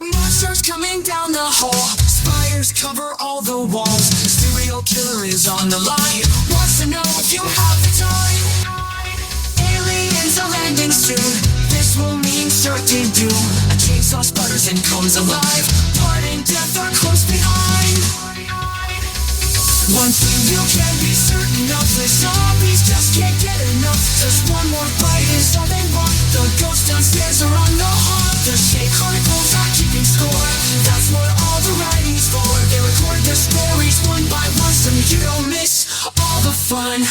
Monsters coming down the hall, spires cover all the walls. Serial killer is on the line, wants to know if you have the time. Aliens are landing soon, this will mean certain doom. A chainsaw sputters and comes alive, blood and death are close behind. One thing you can be certain of, the zombies just can't get enough. Just one more bite is all they want. The ghosts downstairs are on the hunt. The Shade Chronicles are keeping score, that's what all the writing's for. They record their stories one by one so you don't miss all the fun.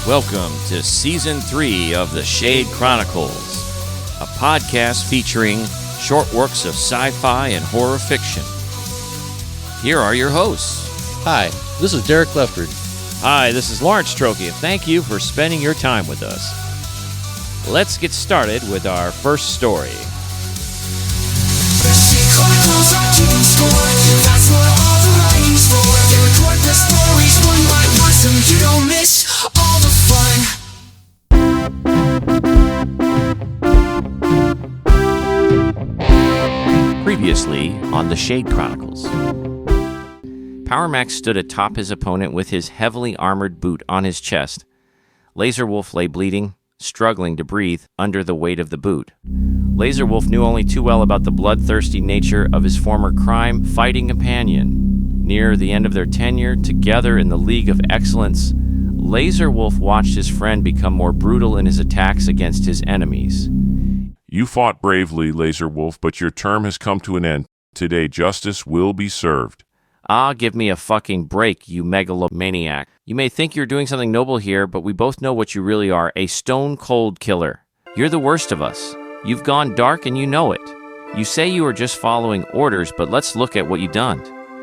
Welcome to Season 3 of the Shade Chronicles, a podcast featuring short works of sci-fi and horror fiction. Here are your hosts. Hi, this is Derek Leftridge. Hi, this is Lawrence Trokey, and thank you for spending your time with us. Let's get started with our first story. The Shade Chronicles are keeping score, that's what all the writing's for. They record their stories one by one so you don't miss all the fun. Previously on the Shade Chronicles. PowerMax stood atop his opponent with his heavily armored boot on his chest. Laserwolf lay bleeding, struggling to breathe under the weight of the boot. Laserwolf knew only too well about the bloodthirsty nature of his former crime-fighting companion. Near the end of their tenure together in the League of Excellence, Laserwolf watched his friend become more brutal in his attacks against his enemies. You fought bravely, Laserwolf, but your term has come to an end. Today, justice will be served. Ah, give me a fucking break, you megalomaniac. You may think you're doing something noble here, but we both know what you really are, a stone-cold killer. You're the worst of us. You've gone dark and you know it. You say you are just following orders, but let's look at what you've done.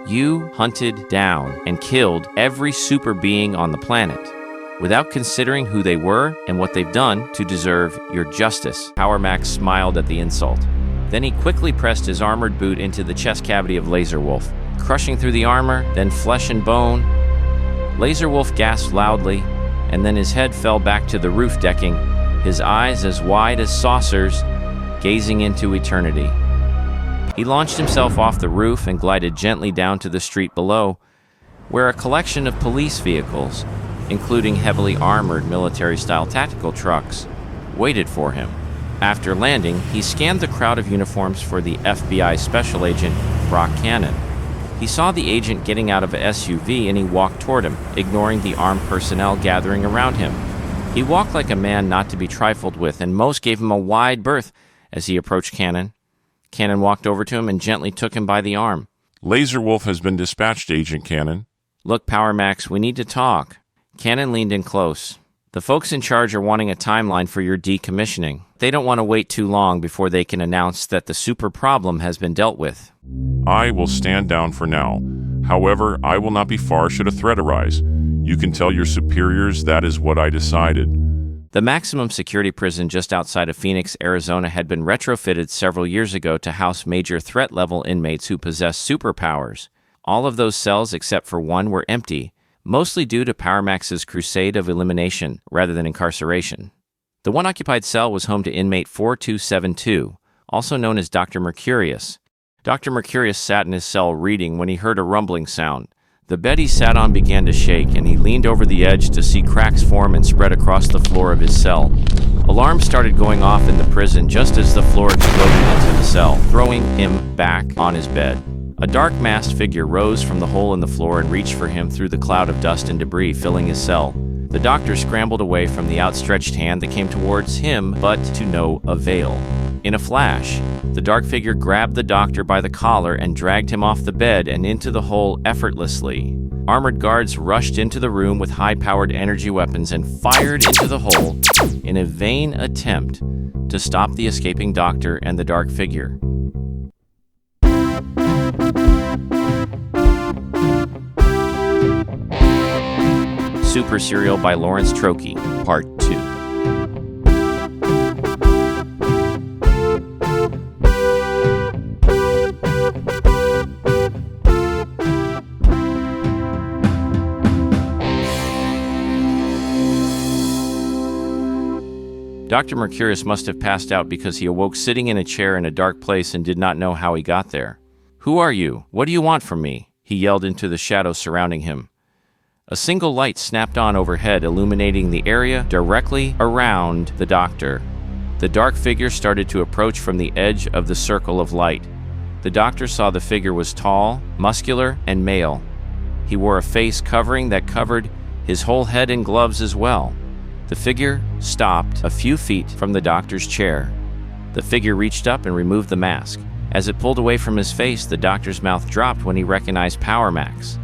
You hunted down and killed every super being on the planet, without considering who they were and what they've done to deserve your justice. PowerMax smiled at the insult. Then he quickly pressed his armored boot into the chest cavity of Laserwolf, crushing through the armor, then flesh and bone. Laserwolf gasped loudly, and then his head fell back to the roof decking, his eyes as wide as saucers, gazing into eternity. He launched himself off the roof and glided gently down to the street below, where a collection of police vehicles, including heavily armored military-style tactical trucks, waited for him. After landing, he scanned the crowd of uniforms for the FBI Special Agent, Brock Cannon. He saw the agent getting out of a SUV and he walked toward him, ignoring the armed personnel gathering around him. He walked like a man not to be trifled with, and most gave him a wide berth as he approached Cannon. Cannon walked over to him and gently took him by the arm. Laserwolf has been dispatched, Agent Cannon. Look, PowerMax, we need to talk. Cannon leaned in close. The folks in charge are wanting a timeline for your decommissioning. They don't want to wait too long before they can announce that the super problem has been dealt with. I will stand down for now. However, I will not be far should a threat arise. You can tell your superiors that is what I decided. The maximum security prison just outside of Phoenix, Arizona had been retrofitted several years ago to house major threat-level inmates who possess superpowers. All of those cells except for one were empty, mostly due to PowerMax's crusade of elimination rather than incarceration. The one occupied cell was home to inmate 4272, also known as Dr. Mercurius. Dr. Mercurius sat in his cell reading when he heard a rumbling sound. The bed he sat on began to shake, and he leaned over the edge to see cracks form and spread across the floor of his cell. Alarms started going off in the prison just as the floor exploded into the cell, throwing him back on his bed. A dark masked figure rose from the hole in the floor and reached for him through the cloud of dust and debris filling his cell. The doctor scrambled away from the outstretched hand that came towards him, but to no avail. In a flash, the dark figure grabbed the doctor by the collar and dragged him off the bed and into the hole effortlessly. Armored guards rushed into the room with high-powered energy weapons and fired into the hole in a vain attempt to stop the escaping doctor and the dark figure. Super Serial by Lawrence Trokey, Part 2. Dr. Mercurius must have passed out because he awoke sitting in a chair in a dark place and did not know how he got there. "Who are you? What do you want from me?" he yelled into the shadows surrounding him. A single light snapped on overhead, illuminating the area directly around the doctor. The dark figure started to approach from the edge of the circle of light. The doctor saw the figure was tall, muscular, and male. He wore a face covering that covered his whole head and gloves as well. The figure stopped a few feet from the doctor's chair. The figure reached up and removed the mask. As it pulled away from his face, the doctor's mouth dropped when he recognized PowerMax.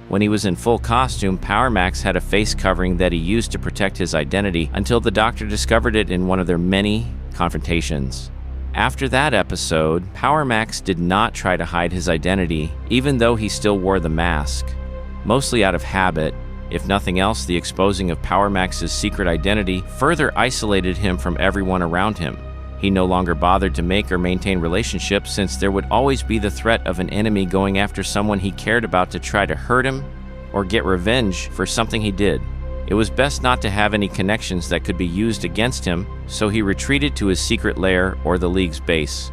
When he was in full costume, PowerMax had a face covering that he used to protect his identity until the doctor discovered it in one of their many confrontations. After that episode, PowerMax did not try to hide his identity, even though he still wore the mask, mostly out of habit. If nothing else, the exposing of PowerMax's secret identity further isolated him from everyone around him. He no longer bothered to make or maintain relationships since there would always be the threat of an enemy going after someone he cared about to try to hurt him or get revenge for something he did. It was best not to have any connections that could be used against him, so he retreated to his secret lair or the League's base,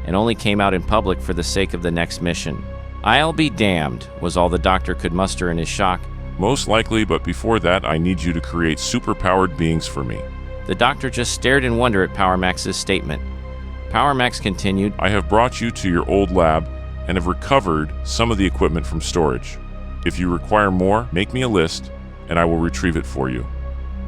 and only came out in public for the sake of the next mission. "I'll be damned," was all the doctor could muster in his shock. Most likely, but before that, I need you to create superpowered beings for me. The doctor just stared in wonder at PowerMax's statement. PowerMax continued, I have brought you to your old lab and have recovered some of the equipment from storage. If you require more, make me a list, and I will retrieve it for you.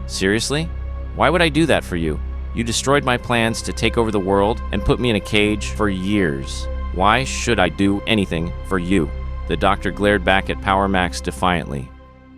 "Seriously? Why would I do that for you? You destroyed my plans to take over the world and put me in a cage for years. Why should I do anything for you?" The doctor glared back at PowerMax defiantly.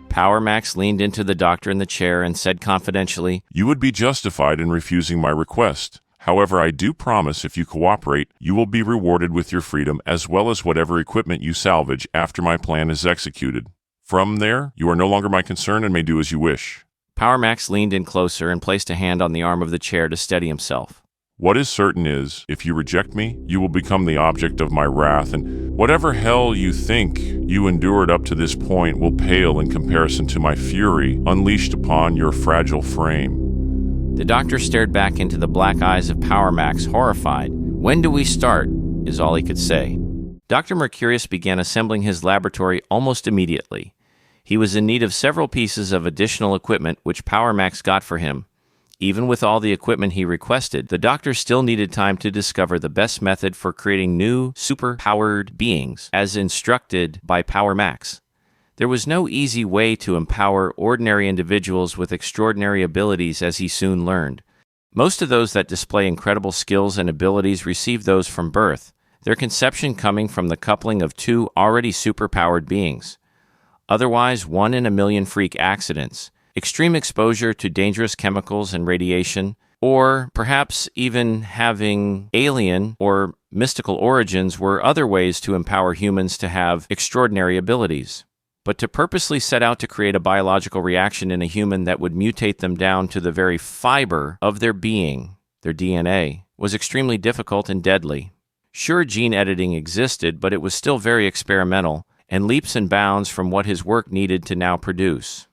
PowerMax leaned into the doctor in the chair and said confidentially, You would be justified in refusing my request. However, I do promise if you cooperate, you will be rewarded with your freedom as well as whatever equipment you salvage after my plan is executed. From there, you are no longer my concern and may do as you wish. PowerMax leaned in closer and placed a hand on the arm of the chair to steady himself. What is certain is, if you reject me, you will become the object of my wrath, and whatever hell you think you endured up to this point will pale in comparison to my fury unleashed upon your fragile frame. The doctor stared back into the black eyes of PowerMax, horrified. "When do we start?" is all he could say. Dr. Mercurius began assembling his laboratory almost immediately. He was in need of several pieces of additional equipment, which PowerMax got for him. Even with all the equipment he requested, the doctor still needed time to discover the best method for creating new, super-powered beings, as instructed by PowerMax. There was no easy way to empower ordinary individuals with extraordinary abilities, as he soon learned. Most of those that display incredible skills and abilities receive those from birth, their conception coming from the coupling of two already super-powered beings. Otherwise, 1 in a million freak accidents, extreme exposure to dangerous chemicals and radiation, or perhaps even having alien or mystical origins were other ways to empower humans to have extraordinary abilities. But to purposely set out to create a biological reaction in a human that would mutate them down to the very fiber of their being, their DNA, was extremely difficult and deadly. Sure, gene editing existed, but it was still very experimental, and leaps and bounds from what his work needed to now produce.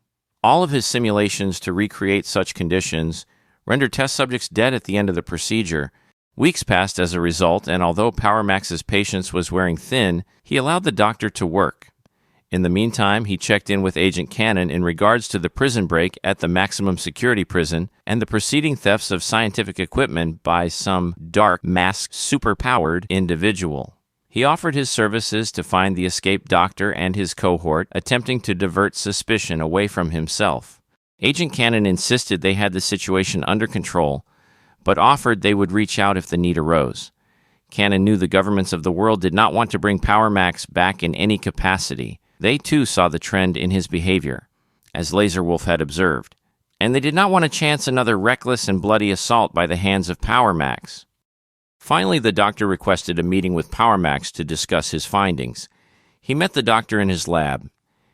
All of his simulations to recreate such conditions rendered test subjects dead at the end of the procedure. Weeks passed as a result, and although PowerMax's patience was wearing thin, he allowed the doctor to work. In the meantime, he checked in with Agent Cannon in regards to the prison break at the maximum security prison and the preceding thefts of scientific equipment by some dark, masked, super-powered individual. He offered his services to find the escaped doctor and his cohort, attempting to divert suspicion away from himself. Agent Cannon insisted they had the situation under control, but offered they would reach out if the need arose. Cannon knew the governments of the world did not want to bring PowerMax back in any capacity. They too saw the trend in his behavior, as Laserwolf had observed, and they did not want to chance another reckless and bloody assault by the hands of PowerMax. Finally, the doctor requested a meeting with PowerMax to discuss his findings. He met the doctor in his lab.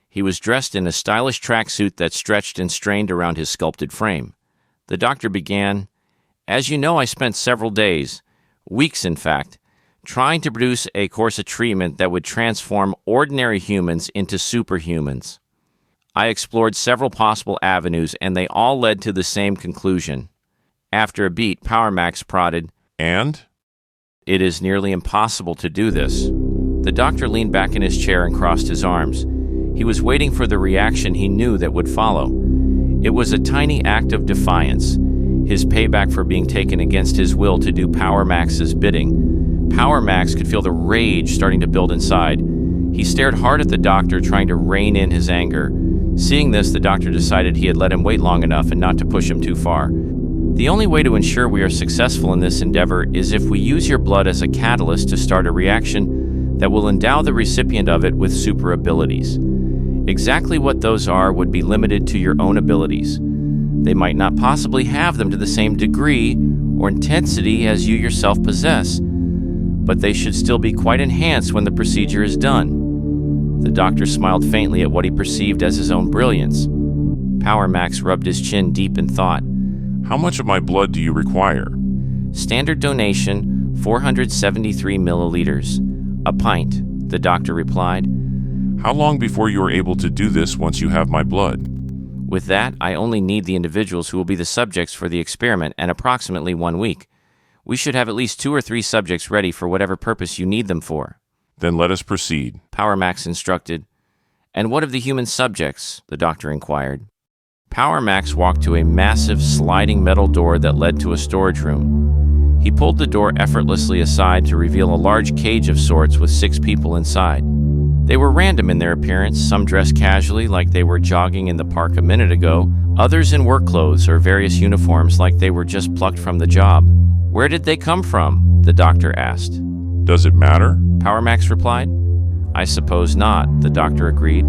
He was dressed in a stylish tracksuit that stretched and strained around his sculpted frame. The doctor began, "As you know, I spent several days, weeks in fact, trying to produce a course of treatment that would transform ordinary humans into superhumans. I explored several possible avenues, and they all led to the same conclusion. After a beat, PowerMax prodded, And? "It is nearly impossible to do this." The doctor leaned back in his chair and crossed his arms. He was waiting for the reaction he knew that would follow. It was a tiny act of defiance, his payback for being taken against his will to do PowerMax's bidding. PowerMax could feel the rage starting to build inside. He stared hard at the doctor, trying to rein in his anger. Seeing this, the doctor decided he had let him wait long enough and not to push him too far. "The only way to ensure we are successful in this endeavor is if we use your blood as a catalyst to start a reaction that will endow the recipient of it with super abilities. Exactly what those are would be limited to your own abilities. They might not possibly have them to the same degree or intensity as you yourself possess, but they should still be quite enhanced when the procedure is done." The doctor smiled faintly at what he perceived as his own brilliance. PowerMax rubbed his chin deep in thought. How much of my blood do you require? "Standard donation, 473 milliliters. A pint," the doctor replied. How long before you are able to do this once you have my blood? "With that, I only need the individuals who will be the subjects for the experiment and approximately 1 week. We should have at least 2 or 3 subjects ready for whatever purpose you need them for." Then let us proceed. PowerMax instructed. "And what of the human subjects?" the doctor inquired. PowerMax walked to a massive sliding metal door that led to a storage room. He pulled the door effortlessly aside to reveal a large cage of sorts with 6 people inside. They were random in their appearance, some dressed casually like they were jogging in the park a minute ago, others in work clothes or various uniforms like they were just plucked from the job. "Where did they come from?" the doctor asked. Does it matter? PowerMax replied. "I suppose not," the doctor agreed.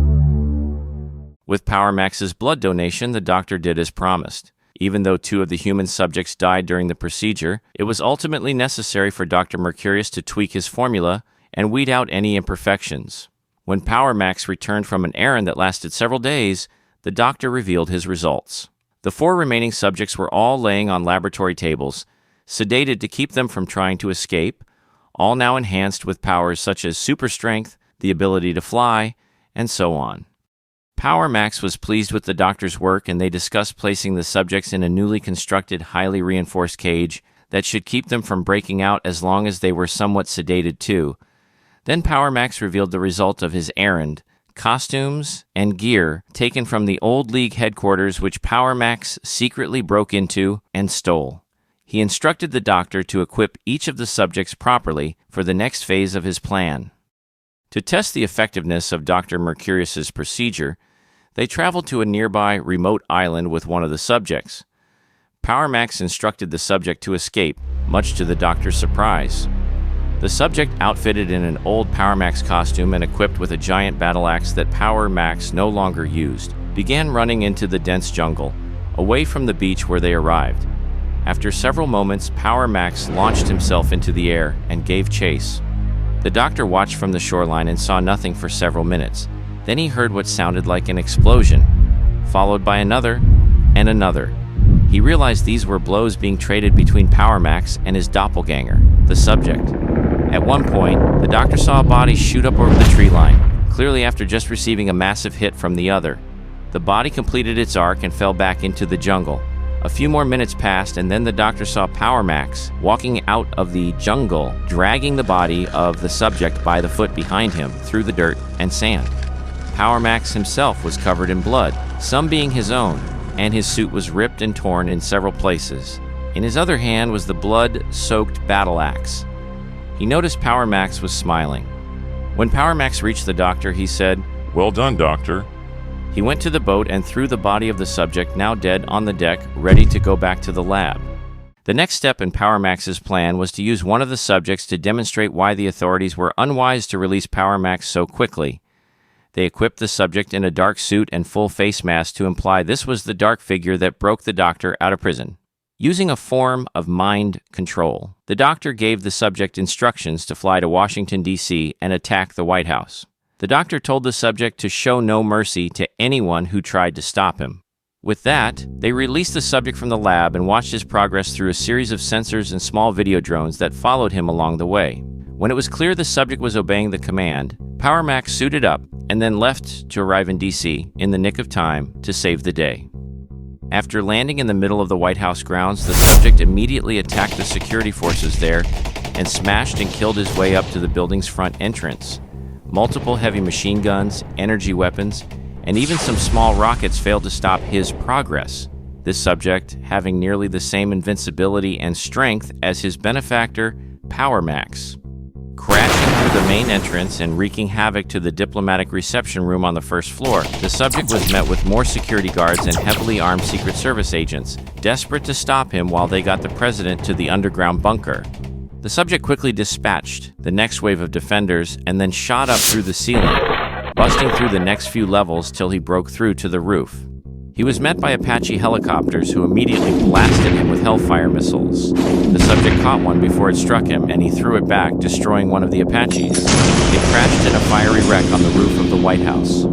With PowerMax's blood donation, the doctor did as promised. Even though 2 of the human subjects died during the procedure, it was ultimately necessary for Dr. Mercurius to tweak his formula and weed out any imperfections. When PowerMax returned from an errand that lasted several days, the doctor revealed his results. The 4 remaining subjects were all laying on laboratory tables, sedated to keep them from trying to escape, all now enhanced with powers such as super strength, the ability to fly, and so on. PowerMax was pleased with the doctor's work, and they discussed placing the subjects in a newly constructed, highly reinforced cage that should keep them from breaking out as long as they were somewhat sedated too. Then PowerMax revealed the result of his errand, costumes and gear taken from the old League headquarters which PowerMax secretly broke into and stole. He instructed the doctor to equip each of the subjects properly for the next phase of his plan. To test the effectiveness of Dr. Mercurius's procedure, they traveled to a nearby remote island with one of the subjects. PowerMax instructed the subject to escape, much to the doctor's surprise. The subject, outfitted in an old PowerMax costume and equipped with a giant battle axe that PowerMax no longer used, began running into the dense jungle, away from the beach where they arrived. After several moments, PowerMax launched himself into the air and gave chase. The doctor watched from the shoreline and saw nothing for several minutes. Then he heard what sounded like an explosion, followed by another and another. He realized these were blows being traded between PowerMax and his doppelganger, the subject. At one point, the doctor saw a body shoot up over the tree line, clearly after just receiving a massive hit from the other. The body completed its arc and fell back into the jungle. A few more minutes passed, and then the doctor saw PowerMax walking out of the jungle, dragging the body of the subject by the foot behind him through the dirt and sand. PowerMax himself was covered in blood, some being his own, and his suit was ripped and torn in several places. In his other hand was the blood-soaked battle axe. He noticed PowerMax was smiling. When PowerMax reached the doctor, he said, Well done, Doctor. He went to the boat and threw the body of the subject, now dead, on the deck, ready to go back to the lab. The next step in PowerMax's plan was to use one of the subjects to demonstrate why the authorities were unwise to release PowerMax so quickly. They equipped the subject in a dark suit and full face mask to imply this was the dark figure that broke the doctor out of prison. Using a form of mind control, the doctor gave the subject instructions to fly to Washington, D.C. and attack the White House. The doctor told the subject to show no mercy to anyone who tried to stop him. With that, they released the subject from the lab and watched his progress through a series of sensors and small video drones that followed him along the way. When it was clear the subject was obeying the command, PowerMax suited up and then left to arrive in D.C. in the nick of time to save the day. After landing in the middle of the White House grounds, the subject immediately attacked the security forces there and smashed and killed his way up to the building's front entrance. Multiple heavy machine guns, energy weapons, and even some small rockets failed to stop his progress. This subject, having nearly the same invincibility and strength as his benefactor, PowerMax. Crashing through the main entrance and wreaking havoc to the diplomatic reception room on the first floor, the subject was met with more security guards and heavily armed Secret Service agents, desperate to stop him while they got the president to the underground bunker. The subject quickly dispatched the next wave of defenders and then shot up through the ceiling, busting through the next few levels till he broke through to the roof. He was met by Apache helicopters who immediately blasted him with Hellfire missiles. The subject caught one before it struck him, and he threw it back, destroying one of the Apaches. It crashed in a fiery wreck on the roof of the White House.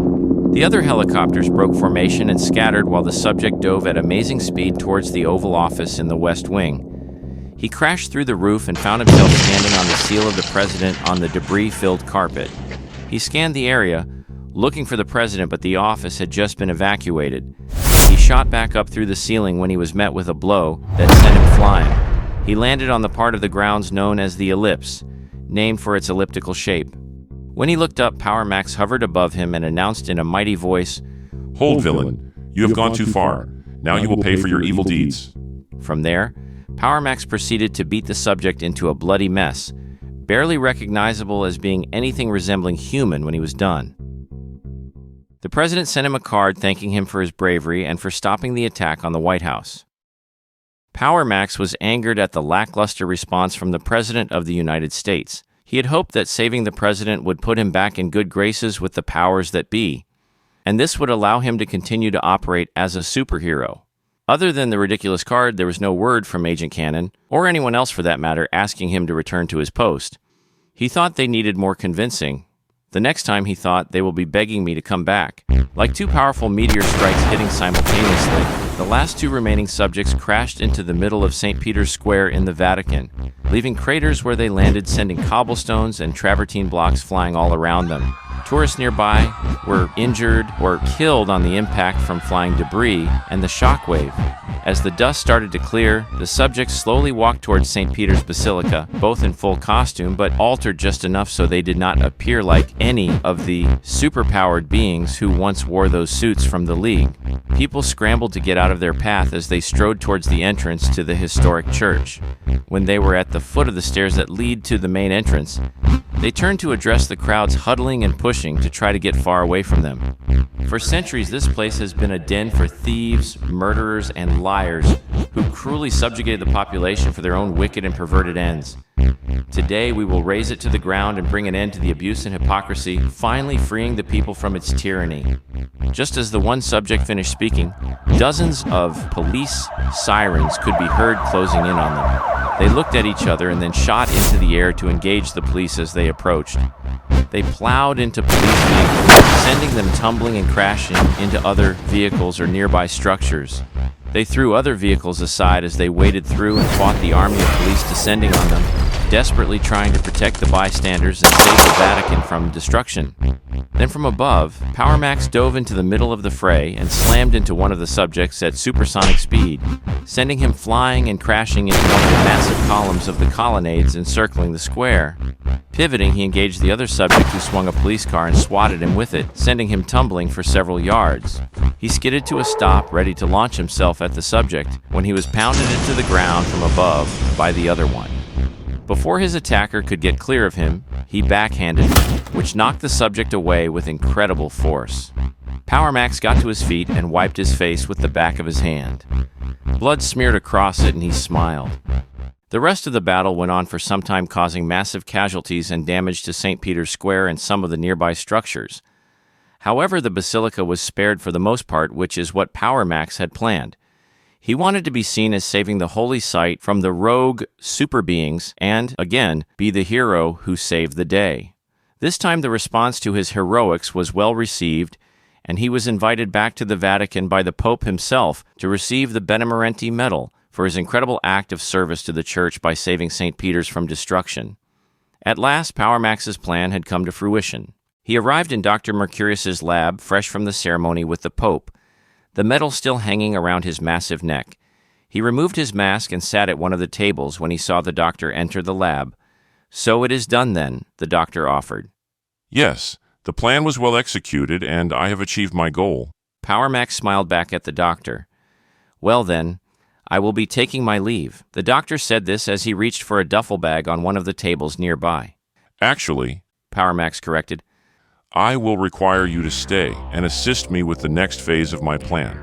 The other helicopters broke formation and scattered while the subject dove at amazing speed towards the Oval Office in the West Wing. He crashed through the roof and found himself standing on the seal of the president on the debris-filled carpet. He scanned the area, looking for the president, but the office had just been evacuated. He shot back up through the ceiling when he was met with a blow that sent him flying. He landed on the part of the grounds known as the ellipse, named for its elliptical shape. When he looked up, PowerMax hovered above him and announced in a mighty voice, "Hold, villain. You have gone too far. Now you will pay for your evil deeds." From there, PowerMax proceeded to beat the subject into a bloody mess, barely recognizable as being anything resembling human when he was done. The president sent him a card thanking him for his bravery and for stopping the attack on the White House. PowerMax was angered at the lackluster response from the President of the United States. He had hoped that saving the president would put him back in good graces with the powers that be, and this would allow him to continue to operate as a superhero. Other than the ridiculous card, there was no word from Agent Cannon, or anyone else for that matter, asking him to return to his post. He thought they needed more convincing. The next time he thought, they will be begging me to come back. Like two powerful meteor strikes hitting simultaneously, the last two remaining subjects crashed into the middle of St. Peter's Square in the Vatican, leaving craters where they landed, sending cobblestones and travertine blocks flying all around them. Tourists nearby were injured or killed on the impact from flying debris and the shockwave. As the dust started to clear, the subjects slowly walked towards St. Peter's Basilica, both in full costume, but altered just enough so they did not appear like any of the superpowered beings who once wore those suits from the League. People scrambled to get out of their path as they strode towards the entrance to the historic church. When they were at the foot of the stairs that lead to the main entrance, they turned to address the crowds huddling and pushing to try to get far away from them. For centuries, this place has been a den for thieves, murderers, and liars who cruelly subjugated the population for their own wicked and perverted ends. Today, we will raze it to the ground and bring an end to the abuse and hypocrisy, finally freeing the people from its tyranny. Just as the one subject finished speaking, dozens of police sirens could be heard closing in on them. They looked at each other and then shot into the air to engage the police as they approached. They plowed into police vehicles, sending them tumbling and crashing into other vehicles or nearby structures. They threw other vehicles aside as they waded through and fought the army of police descending on them, desperately trying to protect the bystanders and save the Vatican from destruction. Then from above, PowerMax dove into the middle of the fray and slammed into one of the subjects at supersonic speed, sending him flying and crashing into one of the massive columns of the colonnades encircling the square. Pivoting, he engaged the other subject who swung a police car and swatted him with it, sending him tumbling for several yards. He skidded to a stop, ready to launch himself at the subject, when he was pounded into the ground from above by the other one. Before his attacker could get clear of him, he backhanded him, which knocked the subject away with incredible force. PowerMax got to his feet and wiped his face with the back of his hand. Blood smeared across it and he smiled. The rest of the battle went on for some time, causing massive casualties and damage to St. Peter's Square and some of the nearby structures. However, the basilica was spared for the most part, which is what PowerMax had planned. He wanted to be seen as saving the holy site from the rogue super beings and, again, be the hero who saved the day. This time the response to his heroics was well received, and he was invited back to the Vatican by the Pope himself to receive the Benemerenti Medal for his incredible act of service to the Church by saving St. Peter's from destruction. At last, PowerMax's plan had come to fruition. He arrived in Dr. Mercurius's lab, fresh from the ceremony with the Pope. the metal still hanging around his massive neck. He removed his mask and sat at one of the tables when he saw the doctor enter the lab. "So it is done then," the doctor offered. Yes, the plan was well executed, and I have achieved my goal. PowerMax smiled back at the doctor. "Well then, I will be taking my leave." The doctor said this as he reached for a duffel bag on one of the tables nearby. Actually, PowerMax corrected. I will require you to stay and assist me with the next phase of my plan.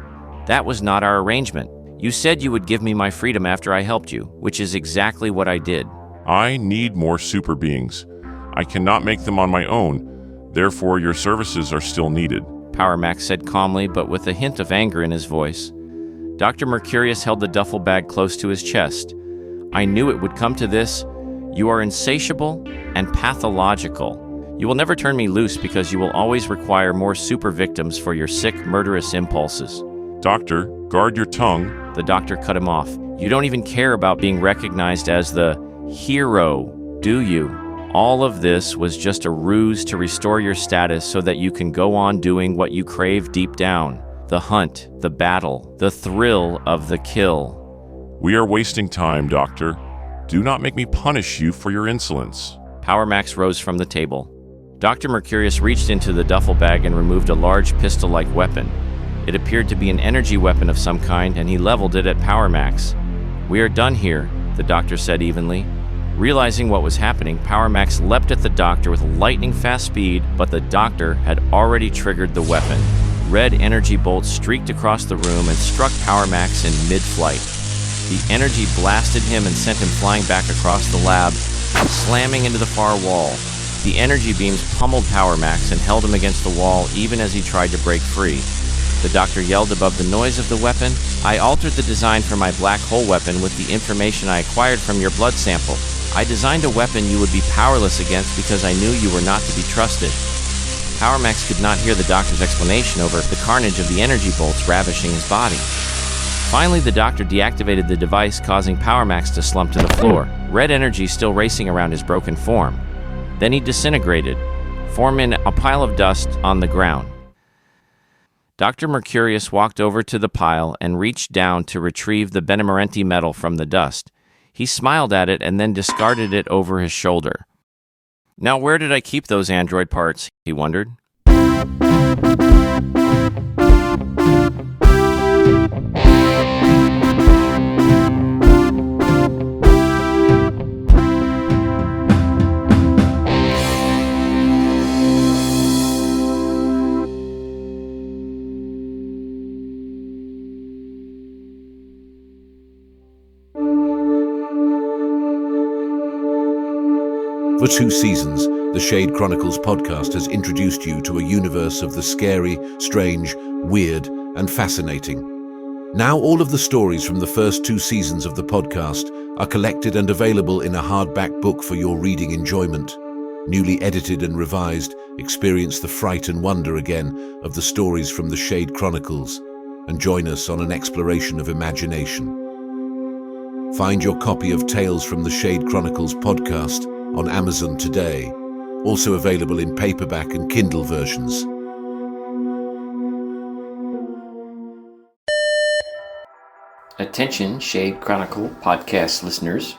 "That was not our arrangement. You said you would give me my freedom after I helped you, which is exactly what I did." I need more super beings. I cannot make them on my own, therefore your services are still needed. PowerMax said calmly, but with a hint of anger in his voice. Dr. Mercurius held the duffel bag close to his chest. "I knew it would come to this. You are insatiable and pathological. You will never turn me loose because you will always require more super victims for your sick, murderous impulses." Doctor, guard your tongue. The doctor cut him off. "You don't even care about being recognized as the hero, do you? All of this was just a ruse to restore your status so that you can go on doing what you crave deep down. The hunt, the battle, the thrill of the kill." We are wasting time, Doctor. Do not make me punish you for your insolence. PowerMax rose from the table. Dr. Mercurius reached into the duffel bag and removed a large pistol-like weapon. It appeared to be an energy weapon of some kind, and he leveled it at PowerMax. "We are done here," the doctor said evenly. Realizing what was happening, PowerMax leapt at the doctor with lightning-fast speed, but the doctor had already triggered the weapon. Red energy bolts streaked across the room and struck PowerMax in mid-flight. The energy blasted him and sent him flying back across the lab, slamming into the far wall. The energy beams pummeled PowerMax and held him against the wall even as he tried to break free. The doctor yelled above the noise of the weapon, "I altered the design for my black hole weapon with the information I acquired from your blood sample. I designed a weapon you would be powerless against because I knew you were not to be trusted." PowerMax could not hear the doctor's explanation over the carnage of the energy bolts ravishing his body. Finally, the doctor deactivated the device, causing PowerMax to slump to the floor, red energy still racing around his broken form. Then he disintegrated, forming a pile of dust on the ground. Dr. Mercurius walked over to the pile and reached down to retrieve the Benemerenti metal from the dust. He smiled at it and then discarded it over his shoulder. "Now where did I keep those android parts?" he wondered. For 2 seasons, the Shade Chronicles podcast has introduced you to a universe of the scary, strange, weird, and fascinating. Now all of the stories from the first 2 seasons of the podcast are collected and available in a hardback book for your reading enjoyment. Newly edited and revised, experience the fright and wonder again of the stories from the Shade Chronicles and join us on an exploration of imagination. Find your copy of Tales from the Shade Chronicles podcast on Amazon today, also available in paperback and Kindle versions. Attention Shade Chronicle podcast listeners.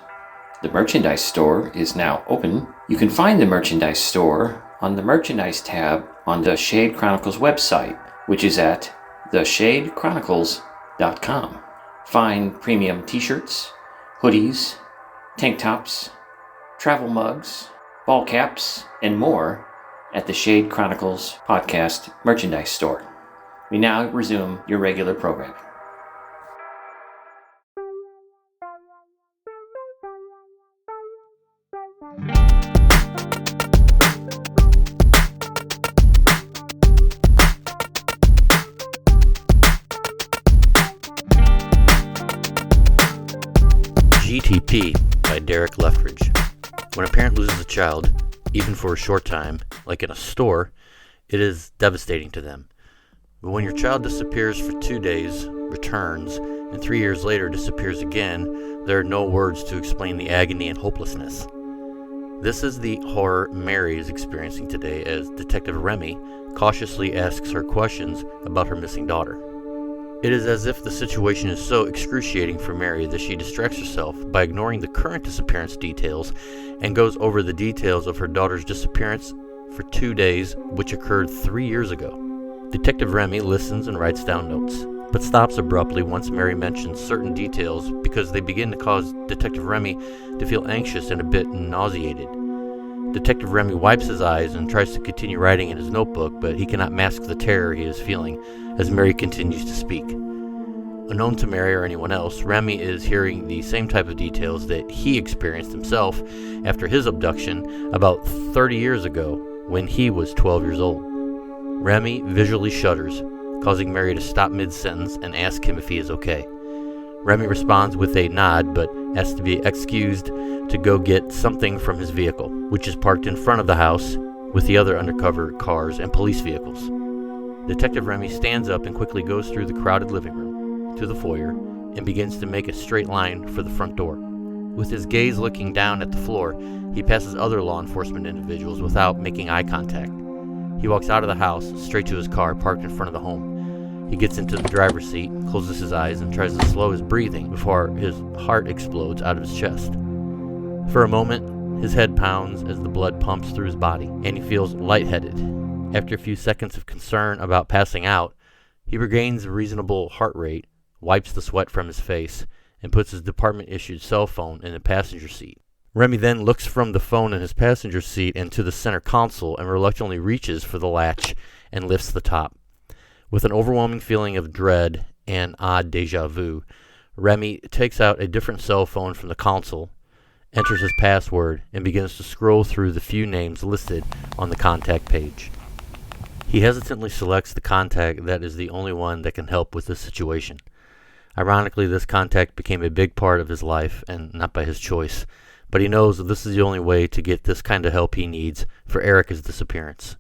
The merchandise store is now open. You can find the merchandise store on the merchandise tab on the Shade Chronicles website, which is at theshadechronicles.com. Find premium t-shirts, hoodies, tank tops, travel mugs, ball caps, and more at the Shade Chronicles podcast merchandise store. We now resume your regular programming. GTP by Derek Leftridge. When a parent loses a child, even for a short time, like in a store, it is devastating to them. But when your child disappears for 2 days, returns, and 3 years later disappears again, there are no words to explain the agony and hopelessness. This is the horror Mary is experiencing today as Detective Remy cautiously asks her questions about her missing daughter. It is as if the situation is so excruciating for Mary that she distracts herself by ignoring the current disappearance details and goes over the details of her daughter's disappearance for 2 days, which occurred 3 years ago. Detective Remy listens and writes down notes, but stops abruptly once Mary mentions certain details because they begin to cause Detective Remy to feel anxious and a bit nauseated. Detective Remy wipes his eyes and tries to continue writing in his notebook, but he cannot mask the terror he is feeling as Mary continues to speak. Unknown to Mary or anyone else, Remy is hearing the same type of details that he experienced himself after his abduction about 30 years ago when he was 12 years old. Remy visually shudders, causing Mary to stop mid-sentence and ask him if he is okay. Remy responds with a nod, but asks to be excused to go get something from his vehicle, which is parked in front of the house with the other undercover cars and police vehicles. Detective Remy stands up and quickly goes through the crowded living room to the foyer and begins to make a straight line for the front door. With his gaze looking down at the floor, he passes other law enforcement individuals without making eye contact. He walks out of the house, straight to his car parked in front of the home. He gets into the driver's seat, closes his eyes, and tries to slow his breathing before his heart explodes out of his chest. For a moment, his head pounds as the blood pumps through his body, and he feels lightheaded. After a few seconds of concern about passing out, he regains a reasonable heart rate, wipes the sweat from his face, and puts his department-issued cell phone in the passenger seat. Remy then looks from the phone in his passenger seat and to the center console and reluctantly reaches for the latch and lifts the top. With an overwhelming feeling of dread and odd déjà vu, Remy takes out a different cell phone from the console, enters his password, and begins to scroll through the few names listed on the contact page. He hesitantly selects the contact that is the only one that can help with this situation. Ironically, this contact became a big part of his life, and not by his choice, but he knows that this is the only way to get this kind of help he needs for Erica's disappearance.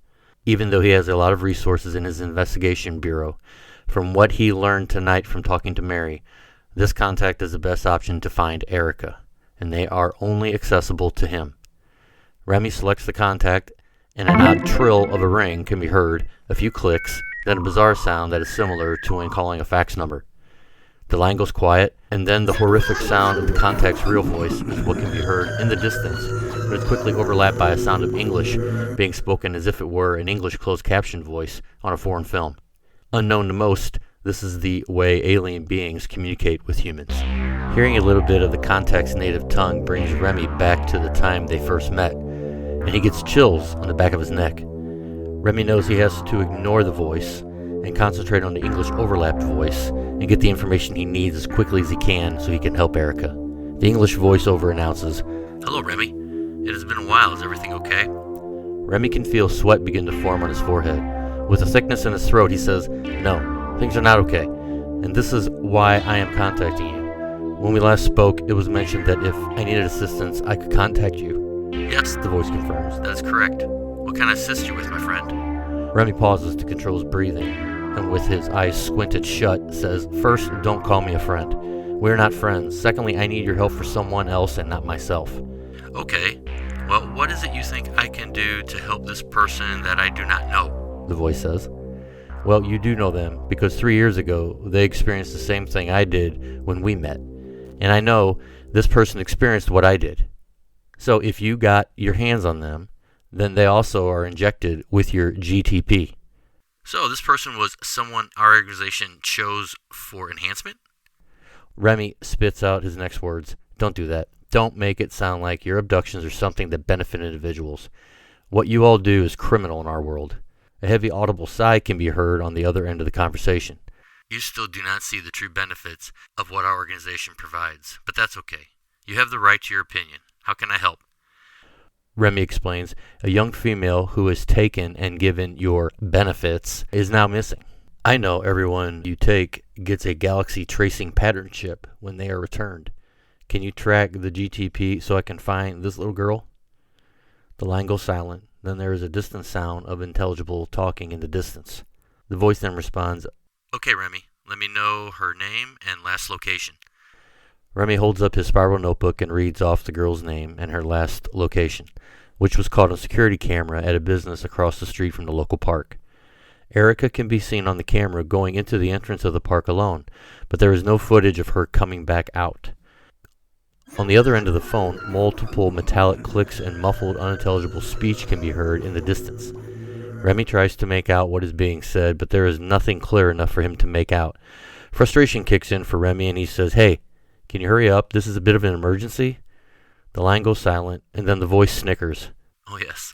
Even though he has a lot of resources in his investigation bureau, from what he learned tonight from talking to Mary, this contact is the best option to find Erica, and they are only accessible to him. Remy selects the contact, and an odd trill of a ring can be heard, a few clicks, then a bizarre sound that is similar to when calling a fax number. The line goes quiet, and then the horrific sound of the contact's real voice is what can be heard in the distance, but it's quickly overlapped by a sound of English being spoken as if it were an English closed caption voice on a foreign film. Unknown to most, this is the way alien beings communicate with humans. Hearing a little bit of the contact's native tongue brings Remy back to the time they first met, and he gets chills on the back of his neck. Remy knows he has to ignore the voice and concentrate on the English overlapped voice and get the information he needs as quickly as he can so he can help Erica. The English voiceover announces, "Hello, Remy. It has been a while. Is everything okay?" Remy can feel sweat begin to form on his forehead. With a thickness in his throat, he says, "No, things are not okay, and this is why I am contacting you. When we last spoke, it was mentioned that if I needed assistance, I could contact you." "Yes," the voice confirms. "That is correct. What can I assist you with, my friend?" Remy pauses to control his breathing, and with his eyes squinted shut, says, "First, don't call me a friend. We're not friends. Secondly, I need your help for someone else and not myself." "Okay. Well, what is it you think I can do to help this person that I do not know?" the voice says. "Well, you do know them, because 3 years ago, they experienced the same thing I did when we met. And I know this person experienced what I did. So if you got your hands on them, then they also are injected with your GTP." "So this person was someone our organization chose for enhancement?" Remy spits out his next words. "Don't do that. Don't make it sound like your abductions are something that benefit individuals. What you all do is criminal in our world." A heavy audible sigh can be heard on the other end of the conversation. "You still do not see the true benefits of what our organization provides, but that's okay. You have the right to your opinion. How can I help?" Remy explains, "A young female who is taken and given your benefits is now missing. I know everyone you take gets a galaxy tracing pattern chip when they are returned. Can you track the GTP so I can find this little girl?" The line goes silent. Then there is a distant sound of intelligible talking in the distance. The voice then responds, "Okay, Remy, let me know her name and last location." Remy holds up his spiral notebook and reads off the girl's name and her last location, which was caught on a security camera at a business across the street from the local park. Erica can be seen on the camera going into the entrance of the park alone, but there is no footage of her coming back out. On the other end of the phone, multiple metallic clicks and muffled, unintelligible speech can be heard in the distance. Remy tries to make out what is being said, but there is nothing clear enough for him to make out. Frustration kicks in for Remy, and he says, "Hey, can you hurry up? This is a bit of an emergency." The line goes silent, and then the voice snickers. "Oh yes,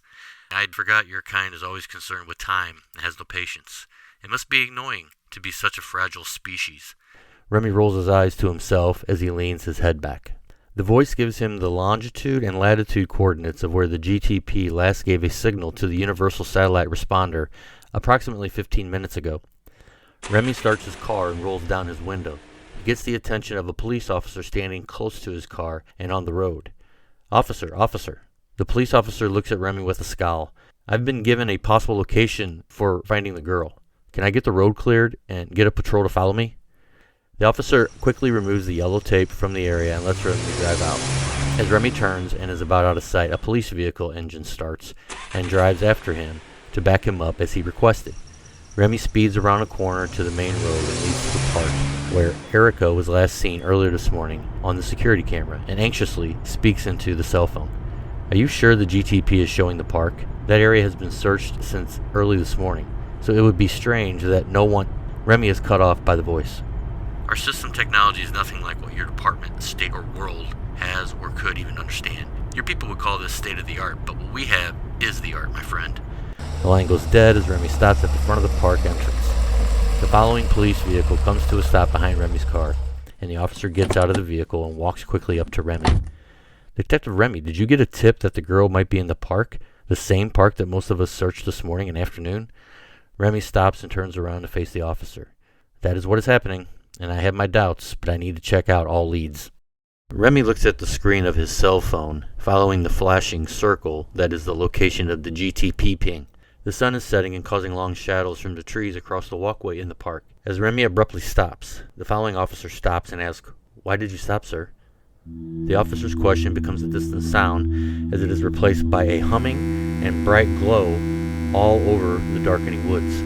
I forgot your kind is always concerned with time and has no patience. It must be annoying to be such a fragile species." Remy rolls his eyes to himself as he leans his head back. The voice gives him the longitude and latitude coordinates of where the GTP last gave a signal to the Universal Satellite Responder approximately 15 minutes ago. Remy starts his car and rolls down his window. He gets the attention of a police officer standing close to his car and on the road. Officer. The police officer looks at Remy with a scowl. "I've been given a possible location for finding the girl. Can I get the road cleared and get a patrol to follow me?" The officer quickly removes the yellow tape from the area and lets Remy drive out. As Remy turns and is about out of sight, a police vehicle engine starts and drives after him to back him up as he requested. Remy speeds around a corner to the main road and leads to the park, where Erica was last seen earlier this morning on the security camera, and anxiously speaks into the cell phone. "Are you sure the GTP is showing the park? That area has been searched since early this morning, so it would be strange that no one..." Remy is cut off by the voice. "Our system technology is nothing like what your department, state, or world has or could even understand. Your people would call this state-of-the-art, but what we have is the art, my friend." The line goes dead as Remy stops at the front of the park entrance. The following police vehicle comes to a stop behind Remy's car, and the officer gets out of the vehicle and walks quickly up to Remy. "Detective Remy, did you get a tip that the girl might be in the park? The same park that most of us searched this morning and afternoon?" Remy stops and turns around to face the officer. "That is what is happening, and I have my doubts, but I need to check out all leads." Remy looks at the screen of his cell phone, following the flashing circle that is the location of the GTP ping. The sun is setting and causing long shadows from the trees across the walkway in the park. As Remy abruptly stops, the following officer stops and asks, "Why did you stop, sir?" The officer's question becomes a distant sound as it is replaced by a humming and bright glow all over the darkening woods.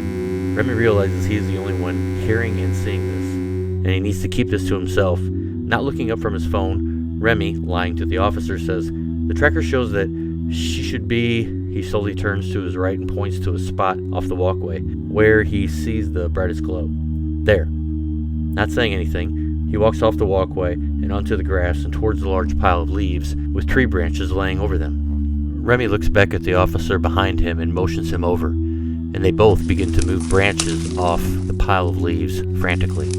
Remy realizes he is the only one hearing and seeing this, and he needs to keep this to himself. Not looking up from his phone, Remy, lying to the officer, says, "The tracker shows that she should be..." He slowly turns to his right and points to a spot off the walkway where he sees the brightest glow. "There." Not saying anything, he walks off the walkway and onto the grass and towards the large pile of leaves with tree branches laying over them. Remy looks back at the officer behind him and motions him over, and they both begin to move branches off the pile of leaves frantically.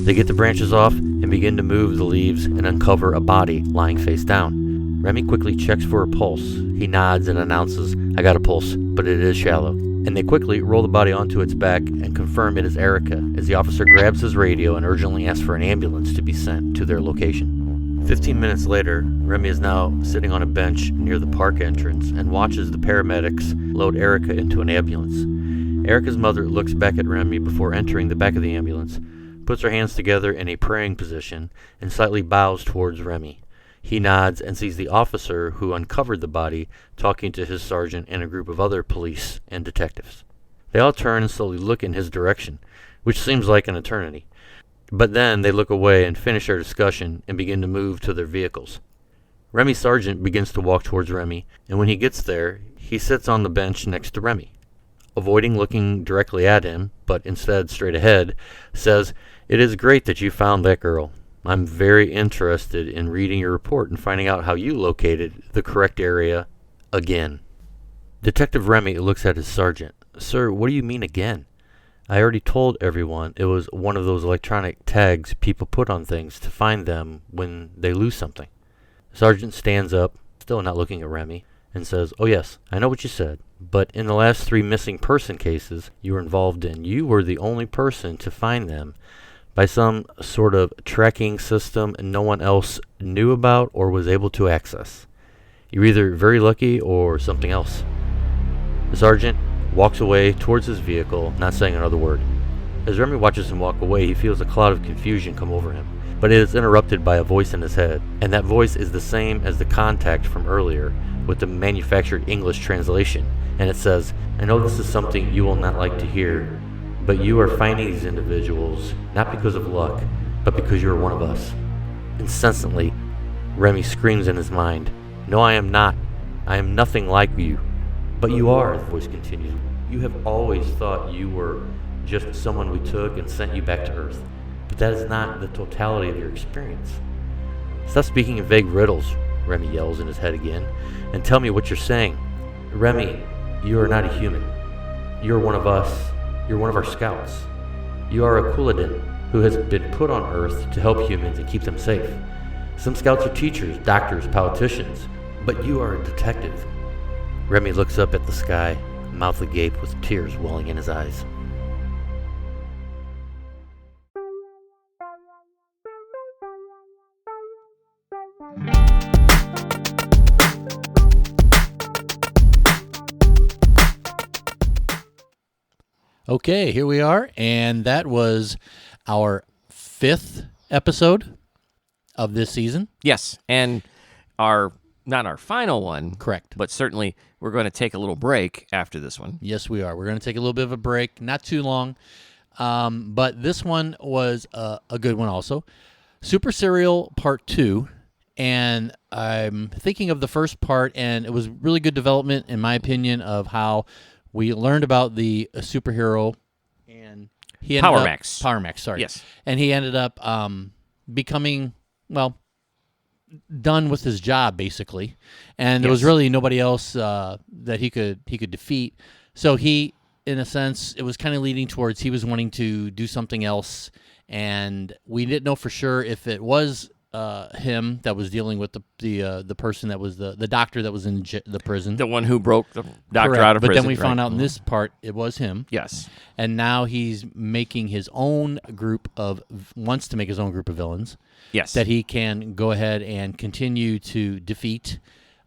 They get the branches off and begin to move the leaves and uncover a body lying face down. Remy quickly checks for a pulse. He nods and announces, "I got a pulse, but it is shallow." And they quickly roll the body onto its back and confirm it is Erica, as the officer grabs his radio and urgently asks for an ambulance to be sent to their location. 15 minutes later, Remy is now sitting on a bench near the park entrance and watches the paramedics load Erica into an ambulance. Erica's mother looks back at Remy before entering the back of the ambulance, puts her hands together in a praying position, and slightly bows towards Remy. He nods and sees the officer who uncovered the body talking to his sergeant and a group of other police and detectives. They all turn and slowly look in his direction, which seems like an eternity. But then they look away and finish their discussion and begin to move to their vehicles. Remy's sergeant begins to walk towards Remy, and when he gets there, he sits on the bench next to Remy. Avoiding looking directly at him, but instead straight ahead, says, "It is great that you found that girl. I'm very interested in reading your report and finding out how you located the correct area again." Detective Remy looks at his sergeant. "Sir, what do you mean again? I already told everyone it was one of those electronic tags people put on things to find them when they lose something." The sergeant stands up, still not looking at Remy, and says, "Oh yes, I know what you said, but in the last 3 missing person cases you were involved in, you were the only person to find them by some sort of tracking system no one else knew about or was able to access. You're either very lucky or something else." The sergeant walks away towards his vehicle, not saying another word. As Remy watches him walk away, he feels a cloud of confusion come over him, but it is interrupted by a voice in his head, and that voice is the same as the contact from earlier with the manufactured English translation, And it says, I know this is something you will not like to hear, but you are finding these individuals not because of luck, but because you are one of us. Incessantly, Remy screams in his mind, No, I am not. I am nothing like you. But you are, the voice continues. You have always thought you were just someone we took and sent you back to Earth. But that is not the totality of your experience. Stop speaking in vague riddles, Remy yells in his head again, and tell me what you're saying. Remy, you are not a human. You're one of us. You're one of our scouts. You are a Kuladin who has been put on Earth to help humans and keep them safe. Some scouts are teachers, doctors, politicians, but you are a detective. Remy looks up at the sky, mouth agape with tears welling in his eyes. Okay, here we are, and that was our 5th episode of this season. Yes, and not our final one. Correct. But certainly we're going to take a little break after this one. Yes, we are. We're going to take a little bit of a break, not too long, but this one was a good one also. Super Serial Part 2, and I'm thinking of the first part, and it was really good development, in my opinion, of how we learned about the superhero, and he ended PowerMax. PowerMax, sorry. Yes. And he ended up becoming, done with his job, basically. And there was really nobody else that he could defeat. So he, in a sense, it was kind of leading towards he was wanting to do something else, and we didn't know for sure if it was him that was dealing with the person that was the doctor that was in the prison. The one who broke the doctor Correct. out of but prison. Then we found out in this part it was him. Yes. And now he's making his own wants to make his own group of villains. Yes. That he can go ahead and continue to defeat.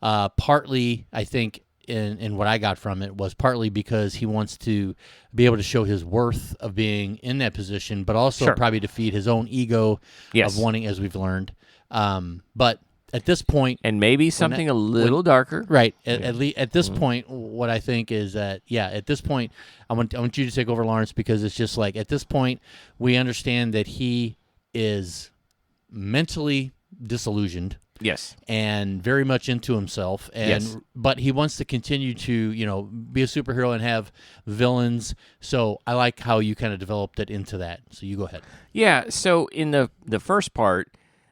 Partly, I think, in what I got from it was partly because he wants to be able to show his worth of being in that position, but also probably defeat his own ego of wanting, as we've learned. But at this point, and maybe something a little darker, right? At this point, what I think is that at this point, I want you to take over, Lawrence, because it's just like at this point we understand that he is mentally disillusioned. Yes. And very much into himself, but he wants to continue to, be a superhero and have villains. So I like how you kind of developed it into that. So you go ahead. Yeah, so in the first part,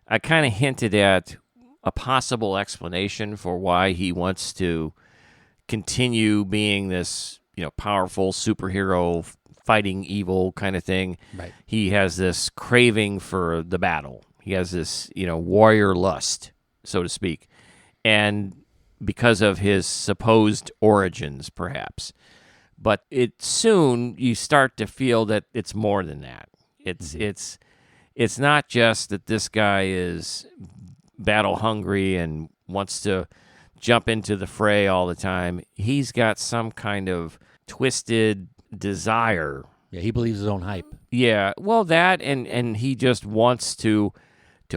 I kind of hinted at a possible explanation for why he wants to continue being this, powerful superhero fighting evil kind of thing. Right. He has this craving for the battle. He has this, warrior lust, so to speak, and because of his supposed origins, perhaps. But soon you start to feel that it's more than that. It's not just that this guy is battle hungry and wants to jump into the fray all the time. He's got some kind of twisted desire. Yeah, he believes his own hype. Yeah, well, that and he just wants to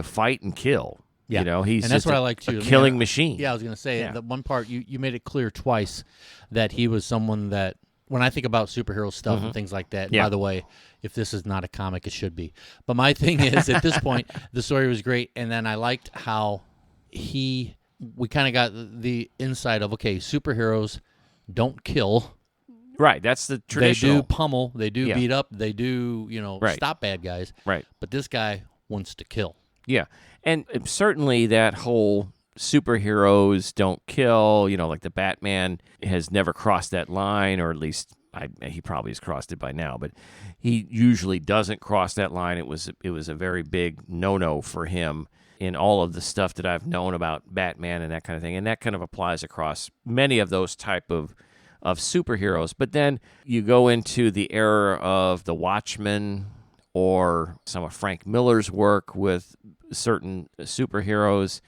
fight and kill. Yeah. He's and that's just what I like too. a killing machine. Yeah, I was going to say that one part you made it clear twice that he was someone that when I think about superhero stuff and things like that. By the way, if this is not a comic, it should be. But my thing is, at this point, the story was great, and then I liked how we kind of got the insight of superheroes don't kill. Right, that's the traditional. They do pummel, they do beat up, they do stop bad guys. Right, but this guy wants to kill. Yeah, and certainly that whole superheroes don't kill, like the Batman has never crossed that line, or at least he probably has crossed it by now, but he usually doesn't cross that line. It was a very big no-no for him in all of the stuff that I've known about Batman and that kind of thing, and that kind of applies across many of those type of superheroes. But then you go into the era of the Watchmen or some of Frank Miller's work with certain superheroes,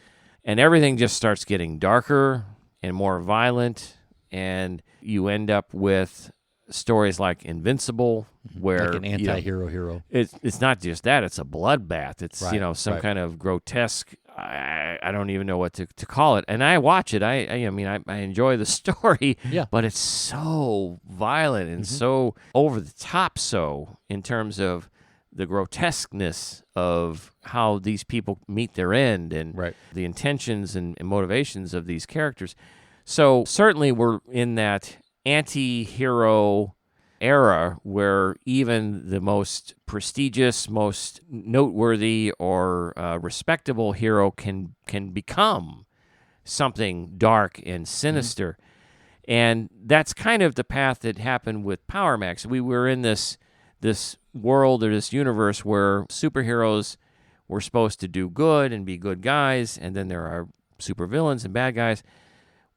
and everything just starts getting darker and more violent, and you end up with stories like Invincible, where like an anti-hero hero. It's not just that; it's a bloodbath. It's some kind of grotesque I don't even know what to call it. And I watch it. I mean, I enjoy the story, Yeah. but it's so violent and so over the top so in terms of the grotesqueness of how these people meet their end and Right. the intentions and motivations of these characters. So certainly we're in that anti-hero era where even the most prestigious, most noteworthy or respectable hero can become something dark and sinister. And that's kind of the path that happened with PowerMax. We were in this world or this universe where superheroes were supposed to do good and be good guys, and then there are supervillains and bad guys.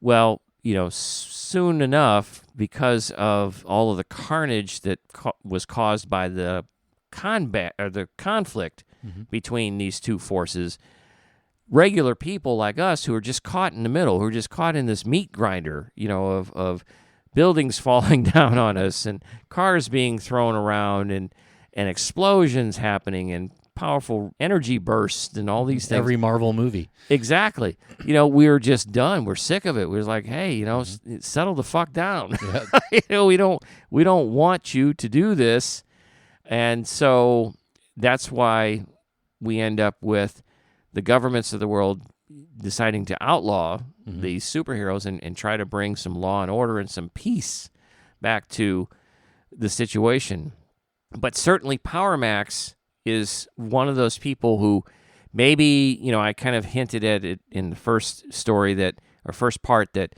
Well, soon enough, because of all of the carnage that was caused by the combat or the conflict between these two forces, regular people like us who are just caught in the middle, who are just caught in this meat grinder, of buildings falling down on us and cars being thrown around and explosions happening and powerful energy bursts and all these things. Every Marvel movie. Exactly. We're just done. We're sick of it. We're like, hey, settle the fuck down. Yeah. We don't want you to do this. And so that's why we end up with the governments of the world deciding to outlaw these superheroes and try to bring some law and order and some peace back to the situation. But certainly PowerMax is one of those people who maybe, I kind of hinted at it in the first story first part that,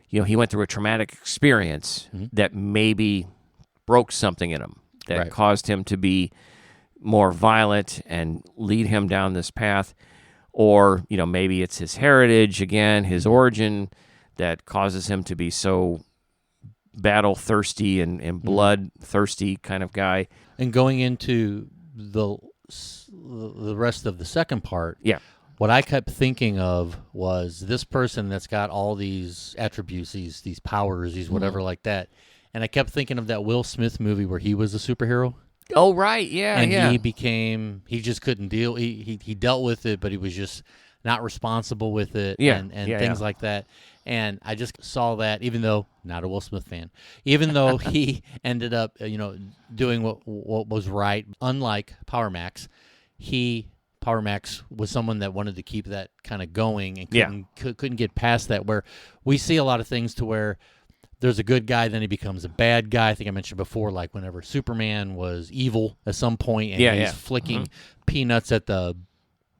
he went through a traumatic experience that maybe broke something in him that Right. caused him to be more violent and lead him down this path. Or, maybe it's his heritage, again, his origin that causes him to be so battle-thirsty and blood-thirsty kind of guy. And going into the rest of the second part, Yeah. what I kept thinking of was this person that's got all these attributes, these powers, these whatever like that. And I kept thinking of that Will Smith movie where he was a superhero. Oh, right. Yeah, And yeah. he just couldn't deal. He dealt with it, but he was just not responsible with it Yeah, and yeah, things like that. And I just saw that, even though not a Will Smith fan, even though he ended up, doing what was right, unlike PowerMax, PowerMax was someone that wanted to keep that kind of going and couldn't get past that, where we see a lot of things to where there's a good guy, then he becomes a bad guy. I think I mentioned before, like whenever Superman was evil at some point and he's flicking peanuts at the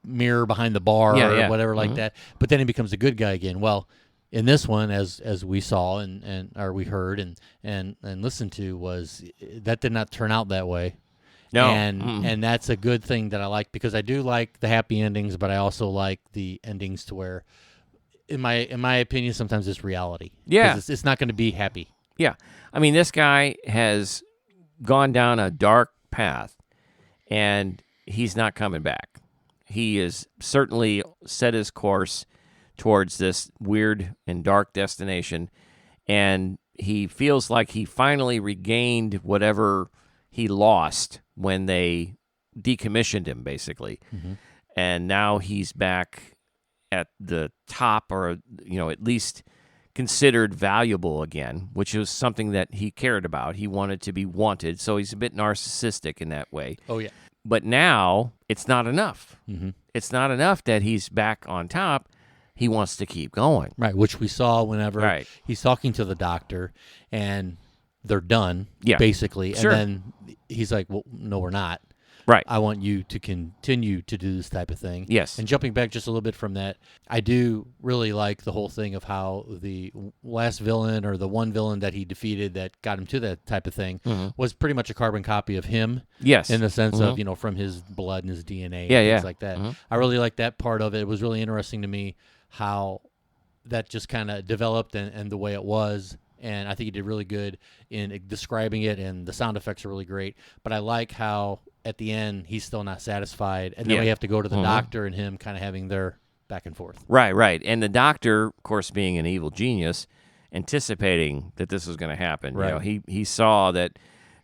mirror behind the bar or whatever like that, but then he becomes a good guy again. Well, in this one, as we saw and we heard and listened to, was that did not turn out that way. No. And that's a good thing that I like, because I do like the happy endings, but I also like the endings to where, in my opinion, sometimes it's reality. Yeah. 'Cause it's not going to be happy. Yeah. I mean, this guy has gone down a dark path, and he's not coming back. He has certainly set his course towards this weird and dark destination, and he feels like he finally regained whatever he lost when they decommissioned him, basically. And now he's back at the top, or at least considered valuable again, which was something that he cared about. He wanted to be wanted, so he's a bit narcissistic in that way. Oh, yeah. But now it's not enough. It's not enough that he's back on top. He wants to keep going. Right, which we saw whenever he's talking to the doctor and they're done, basically. Sure. And then he's like, well, no, we're not. Right. I want you to continue to do this type of thing. Yes. And jumping back just a little bit from that, I do really like the whole thing of how the last villain, or the one villain that he defeated that got him to that type of thing, was pretty much a carbon copy of him. Yes. In the sense of, from his blood and his DNA and Yeah, things yeah. like that. I really like that part of it. It was really interesting to me how that just kind of developed and the way it was. And I think he did really good in describing it, and the sound effects are really great. But I like how at the end he's still not satisfied, and then we have to go to the doctor and him kind of having their back and forth. Right. And the doctor, of course, being an evil genius, anticipating that this was going to happen. Right. He saw that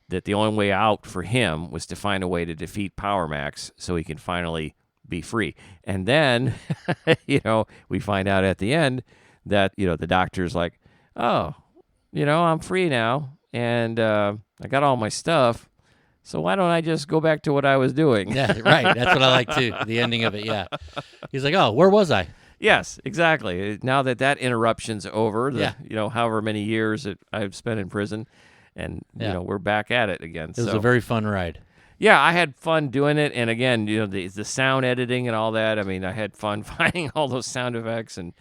the only way out for him was to find a way to defeat PowerMax so he could finally be free. And then, we find out at the end that, the doctor's like, oh, I'm free now, and I got all my stuff, so why don't I just go back to what I was doing? Yeah, right. That's what I like, too, the ending of it, yeah. He's like, oh, where was I? Yes, exactly. Now that interruption's over, Yeah. However many years that I've spent in prison, and, we're back at it again. It was a very fun ride. Yeah, I had fun doing it, and again, the sound editing and all that. I mean, I had fun finding all those sound effects and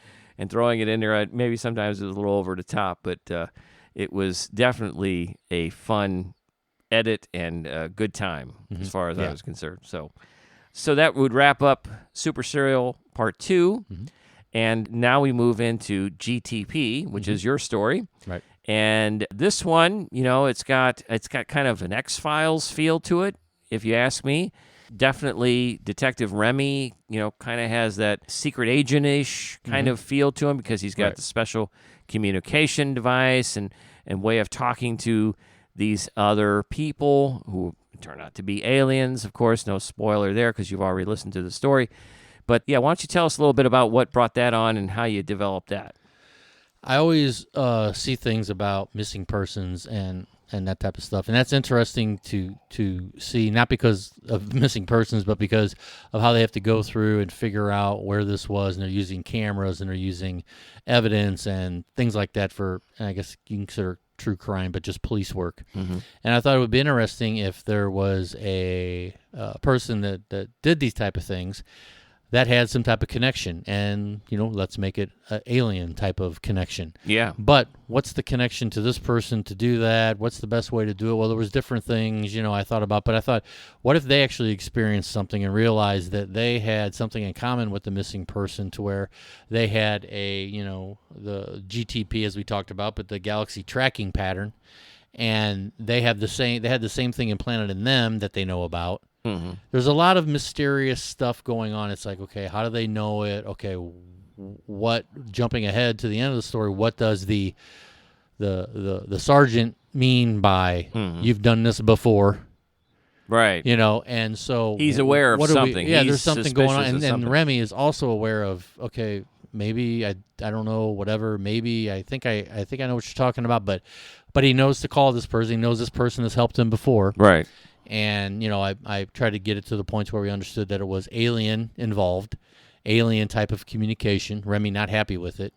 throwing it in there. Maybe sometimes it was a little over the top, but it was definitely a fun edit and a good time as far as I was concerned. So that would wrap up Super Serial Part 2, and now we move into GTP, which is your story. Right. And this one, it's got kind of an X-Files feel to it, if you ask me. Definitely Detective Remy, kind of has that secret agent-ish kind of feel to him, because he's got the special communication device and way of talking to these other people who turn out to be aliens. Of course, no spoiler there because you've already listened to the story. But yeah, why don't you tell us a little bit about what brought that on and how you developed that? I always see things about missing persons and that type of stuff, and that's interesting to see, not because of missing persons, but because of how they have to go through and figure out where this was, and they're using cameras and they're using evidence and things like that for, I guess you can consider true crime, but just police work. And I thought it would be interesting if there was a person that did these type of things that had some type of connection, and, let's make it an alien type of connection. Yeah. But what's the connection to this person to do that? What's the best way to do it? Well, there was different things, I thought about, but I thought, what if they actually experienced something and realized that they had something in common with the missing person, to where they had the GTP, as we talked about, but the galaxy tracking pattern, and they had the same thing implanted in them that they know about. There's a lot of mysterious stuff going on. It's like, okay, how do they know it? Okay, what, jumping ahead to the end of the story, what does the sergeant mean by you've done this before? Right. And so he's aware of something. There's something going on, and Remy is also aware of, okay, maybe I don't know, whatever, maybe I think I know what you're talking about, but he knows to call this person. He knows this person has helped him before. Right. And, I tried to get it to the points where we understood that it was alien involved, alien type of communication, Remy not happy with it.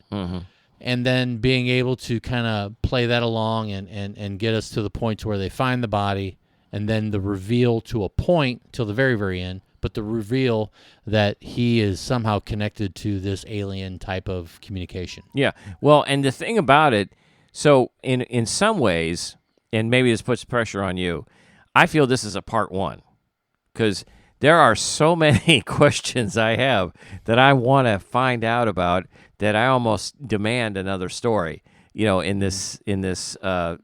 And then being able to kind of play that along and get us to the points where they find the body, and then the reveal to a point till the very, very end, but the reveal that he is somehow connected to this alien type of communication. Yeah. Well, and the thing about it, so in some ways, and maybe this puts pressure on you, I feel this is a part 1, because there are so many questions I have that I want to find out about, that I almost demand another story, in this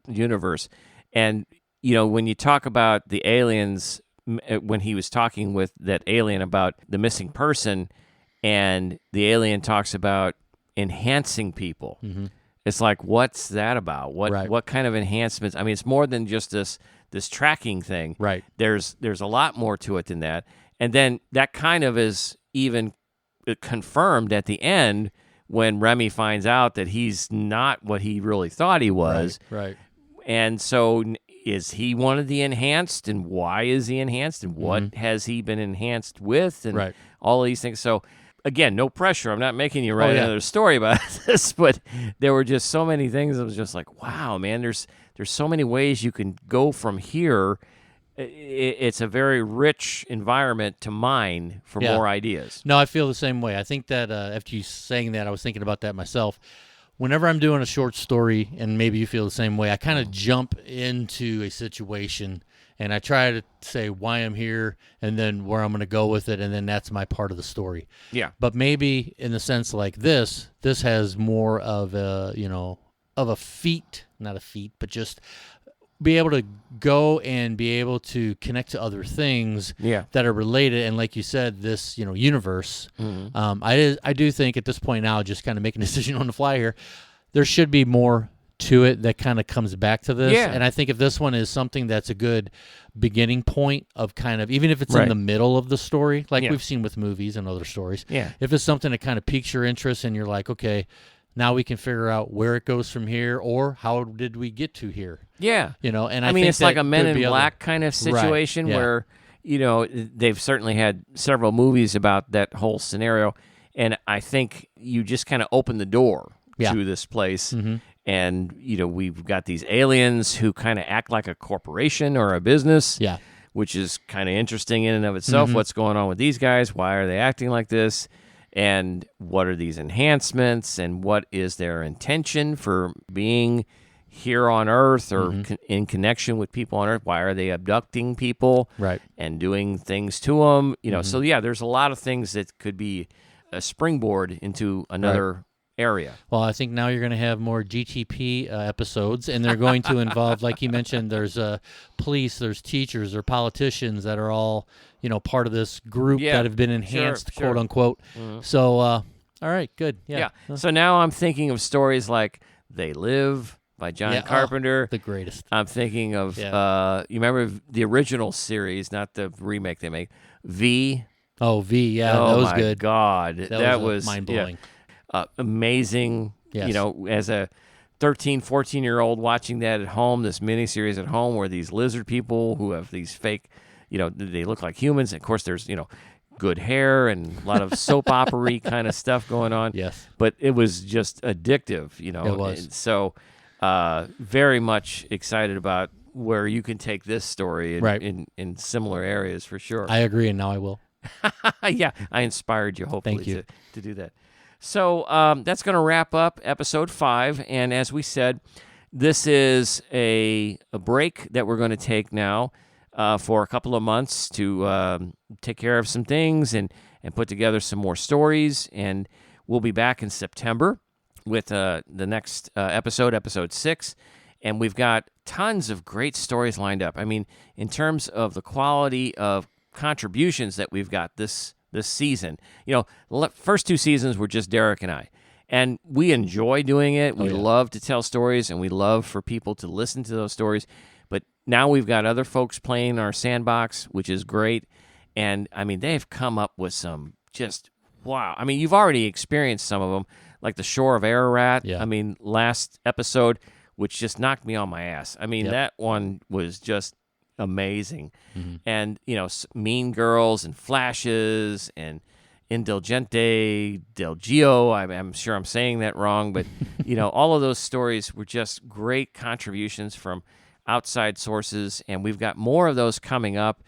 universe. And, when you talk about the aliens, when he was talking with that alien about the missing person, and the alien talks about enhancing people, it's like, what's that about? What kind of enhancements? I mean, it's more than just this tracking thing. Right. There's a lot more to it than that. And then that kind of is even confirmed at the end when Remy finds out that he's not what he really thought he was. Right. And so is he one of the enhanced, and why is he enhanced, and what has he been enhanced with, and all of these things. So again, no pressure. I'm not making you write another story about this, but there were just so many things. I was just like, wow, man, there's so many ways you can go from here. It's a very rich environment to mine for more ideas. No, I feel the same way. I think that after you saying that, I was thinking about that myself. Whenever I'm doing a short story, and maybe you feel the same way, I kind of jump into a situation, and I try to say why I'm here, and then where I'm going to go with it, and then that's my part of the story. Yeah. But maybe in the sense like this has more of a, of a feat, not a feat, but just be able to go and be able to connect to other things that are related. And like you said, this, universe, I do think at this point now, just kind of making a decision on the fly here, there should be more to it that kind of comes back to this. Yeah. And I think if this one is something that's a good beginning point of kind of, even if it's Right. in the middle of the story, like Yeah. we've seen with movies and other stories, Yeah. if it's something that kind of piques your interest and you're like, okay, now we can figure out where it goes from here, or how did we get to here? Yeah. And I mean, think it's like that a Men could in be other- Black kind of situation yeah. where, they've certainly had several movies about that whole scenario. And I think you just kind of open the door Yeah. to this place. Mm-hmm. And, we've got these aliens who kind of act like a corporation or a business, Yeah. which is kind of interesting in and of itself. Mhm. What's going on with these guys? Why are they acting like this? And what are these enhancements? And what is their intention for being here on Earth or in connection with people on Earth? Why are they abducting people Right. and doing things to them? So yeah, there's a lot of things that could be a springboard into another area. Well, I think now you're going to have more GTP episodes, and they're going to involve, like you mentioned, there's police, there's teachers, or politicians that are all, part of this group Yeah, that have been enhanced, sure. quote unquote. So, all right, good. Yeah. So now I'm thinking of stories like They Live by John Yeah, Carpenter. The greatest. I'm thinking of, Yeah. you remember the original series, not the remake they make, V. Oh, V, yeah, Oh that was my good. God. That was mind-blowing. Amazing. Yes. As a 13, 14-year-old watching that at home, this miniseries at home where these lizard people who have these fake, they look like humans. Of course, there's, good hair and a lot of soap opera-y kind of stuff going on. Yes. But it was just addictive, It was. And so very much excited about where you can take this story Right. in similar areas for sure. I agree, and now I will. Yeah, I inspired you, hopefully, Thank you. to do that. So that's going to wrap up episode 5. And as we said, this is a break that we're going to take now for a couple of months to take care of some things and put together some more stories. And we'll be back in September with the next episode 6. And we've got tons of great stories lined up. I mean, in terms of the quality of contributions that we've got this season. First 2 seasons were just Derek and I. And we enjoy doing it. We love to tell stories, and we love for people to listen to those stories. But now we've got other folks playing our sandbox, which is great. And, I mean, they've come up with some just, wow. I mean, you've already experienced some of them, like the Shore of Ararat. Yeah. I mean, last episode, which just knocked me on my ass. I mean, that one was just amazing. And Mean Girls and Flashes and Indulgente del Gio, I'm sure I'm saying that wrong, but all of those stories were just great contributions from outside sources, and we've got more of those coming up,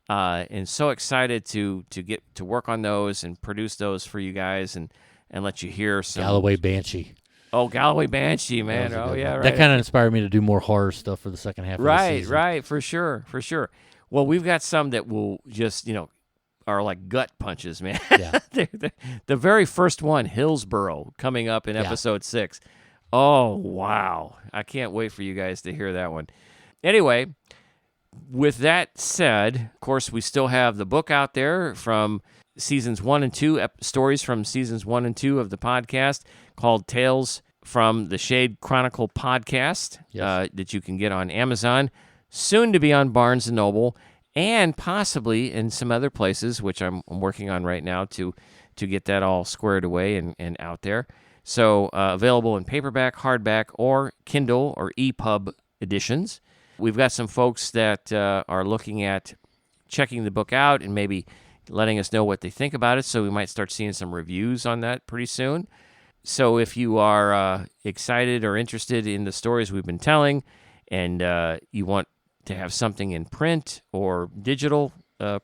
and so excited to get to work on those and produce those for you guys and let you hear some Galloway Banshee. Oh, Galloway Banshee, man. That was a Oh, good yeah, one. right. That kind of inspired me to do more horror stuff for the second half of the season. Right, for sure. Well, we've got some that will just, are like gut punches, man. Yeah. The very first one, Hillsborough, coming up in episode 6. Oh, wow. I can't wait for you guys to hear that one. Anyway, with that said, of course, we still have the book out there from seasons 1 and 2, stories from seasons 1 and 2 of the podcast called Tales from the Shade Chronicle Podcast that you can get on Amazon, soon to be on Barnes & Noble, and possibly in some other places, which I'm working on right now to get that all squared away and out there. So available in paperback, hardback, or Kindle or EPUB editions. We've got some folks that are looking at checking the book out and maybe letting us know what they think about it, so we might start seeing some reviews on that pretty soon. So if you are excited or interested in the stories we've been telling and you want to have something in print or digital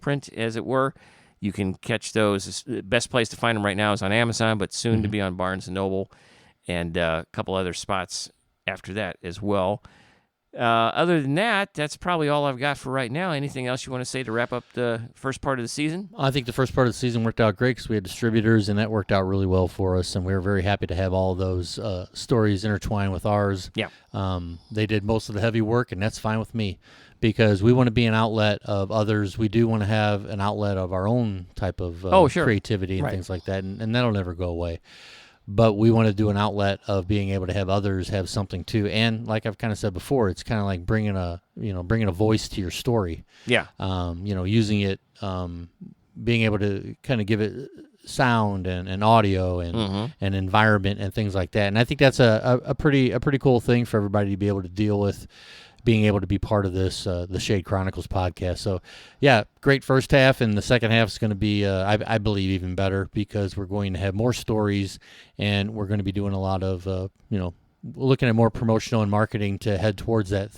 print, as it were, you can catch those. The best place to find them right now is on Amazon, but soon to be on Barnes & Noble and a couple other spots after that as well. Other than that, that's probably all I've got for right now. Anything else you want to say to wrap up the first part of the season? I think the first part of the season worked out great because we had distributors, and that worked out really well for us, and we were very happy to have all those stories intertwined with ours. Yeah. They did most of the heavy work, and that's fine with me because we want to be an outlet of others. We do want to have an outlet of our own type of creativity and things like that, and that'll never go away. but we want to do an outlet of being able to have others have something too. And like I've kind of said before, it's kind of like bringing a voice to your story. Yeah. Using it, being able to kind of give it sound and audio and environment and things like that. And I think that's a pretty cool thing for everybody to be able to deal with, being able to be part of this, the Shade Chronicles podcast. So yeah, great first half, and the second half is going to be, I believe, even better, because we're going to have more stories, and we're going to be doing a lot of, looking at more promotional and marketing to head towards that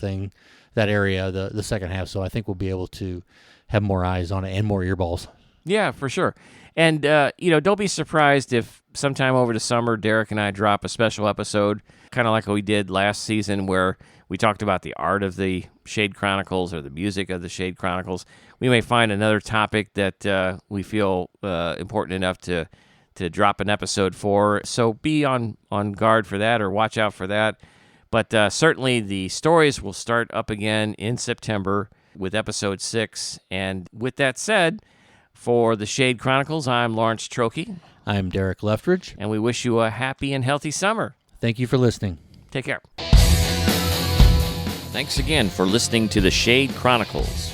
area, the second half. So I think we'll be able to have more eyes on it and more earballs. Yeah, for sure. And, don't be surprised if sometime over the summer, Derek and I drop a special episode, kind of like we did last season, where we talked about the art of the Shade Chronicles or the music of the Shade Chronicles. We may find another topic that we feel important enough to drop an episode for. So be on guard for that, or watch out for that. But certainly the stories will start up again in September with episode 6. And with that said, for the Shade Chronicles, I'm Lawrence Trokey. I'm Derek Leftridge. And we wish you a happy and healthy summer. Thank you for listening. Take care. Thanks again for listening to the Shade Chronicles.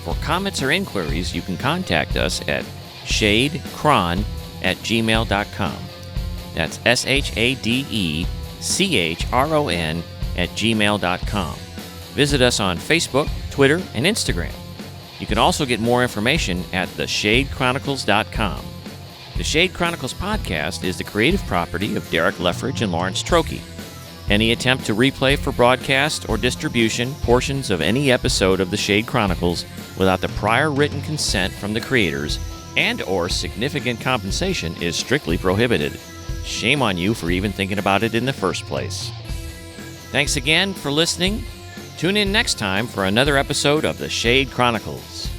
For comments or inquiries, you can contact us at shadechron@gmail.com. That's SHADECHRON@gmail.com. Visit us on Facebook, Twitter, and Instagram. You can also get more information at theshadechronicles.com. The Shade Chronicles Podcast is the creative property of Derek Leftridge and Lawrence Trokey. Any attempt to replay for broadcast or distribution portions of any episode of the Shade Chronicles without the prior written consent from the creators and/or significant compensation is strictly prohibited. Shame on you for even thinking about it in the first place. Thanks again for listening. Tune in next time for another episode of the Shade Chronicles.